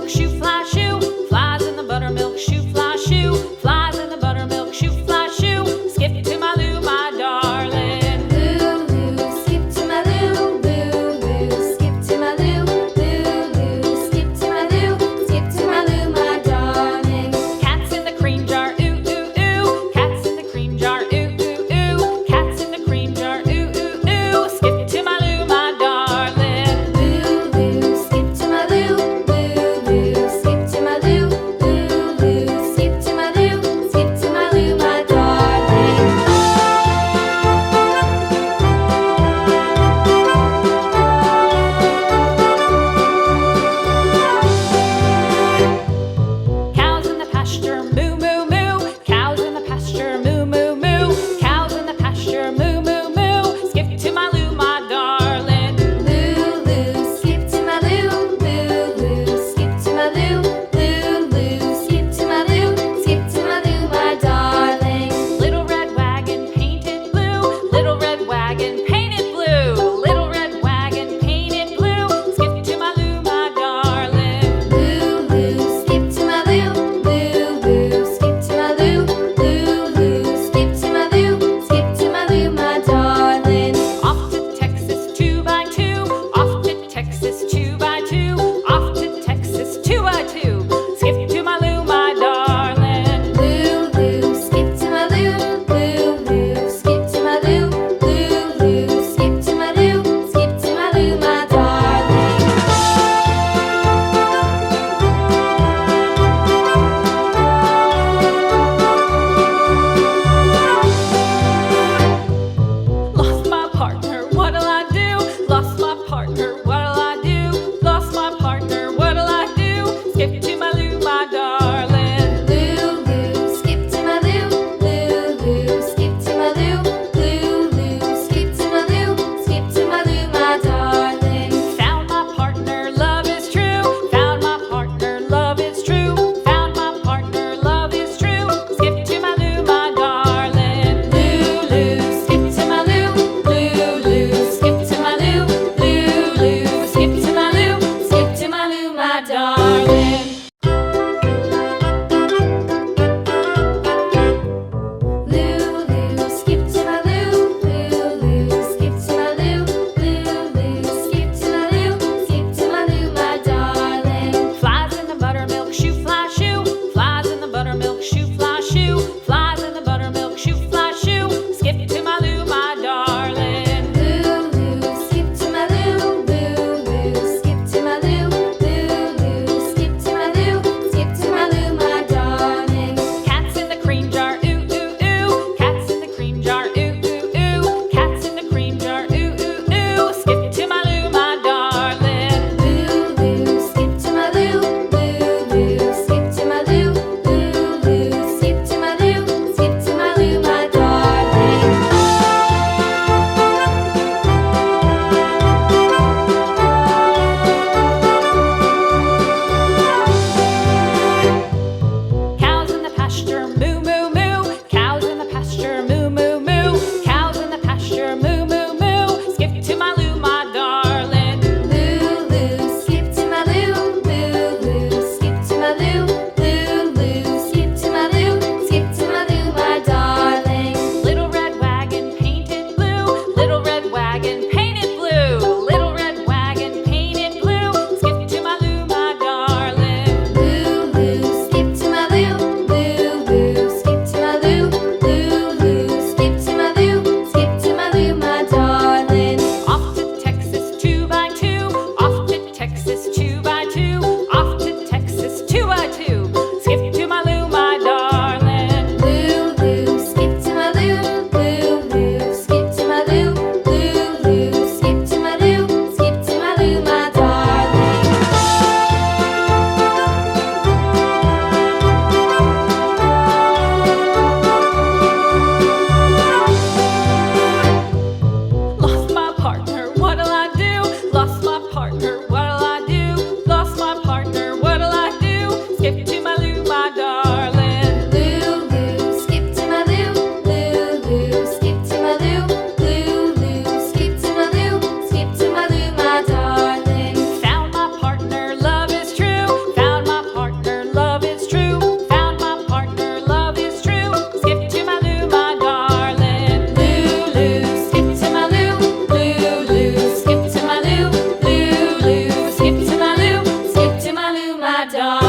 buttermilk shoe, fly shoe. Flies in the buttermilk shoe, fly shoe. Flies in the buttermilk shoe, fly shoe. Skip to my Lou, my darling. Lou, skip to my Lou, Lou, skip to my Lou, Lou, skip to my Lou, skip to my Lou, my darling. Cats in the cream jar, ooh, ooh, ooh. Cats in the cream jar, ooh, ooh, ooh. Cats in the cream jar, ooh, ooh, ooh. Skip to my Lou, my darling. Lou, skip to my Lou, Lou, skip to my Lou, Lou, skip to my Lou, skip to my Lou, my darling. Cows in the pasture, moo, moo, moo. Cows in the pasture, moo, moo, moo. Cows in the pasture, moo, moo, moo. Skip to my Lou, my darling. Lou, skip to my Lou, Lou, skip to my Lou, Lou, skip to my Lou, skip to my Lou, my darling. Little red wagon painted blue. Little red wagon painted blue. Little red wagon painted blue. Skip to my Lou, my darling. Lou, skip to my Lou, Lou, skip to my Lou, Lou, skip to my Lou, skip to my Lou, my darling. Off to Texas 2x2. Off to Texas 2x2. Off to Texas 2x2. Skip to my Lou, my darling. Lou, skip to my Lou, Lou, skip to my Lou, Lou, skip to my Lou, skip to my Lou, my darling. Lost my partner, what'll I do? Lost my partner, what'll I do? Lost my partner, what'll I do? Skip to my Lou, my darling. Lou, skip to my Lou, Lou, skip to my Lou, Lou, skip to my Lou, skip to my Lou, my darling. Found my partner, love is true. Found my partner, love is true. Found my partner, love is true. Skip to my Lou, my darling. Lou, skip to my Lou, Lou, skip to my Lou, Lou, skip to my Lou, skip to my Lou, my darling. Lou, skip to my Lou, Lou, skip to my Lou, Lou, skip to my Lou, skip to my Lou, my darling. Flies in the buttermilk shoe, fly shoe. Flies in the buttermilk shoe, fly shoe. Flies in the buttermilk shoe, fly shoe. Skip to my Lou, my darling. Lou, skip to my Lou, Lou, skip to my Lou, Lou, skip to my my darling.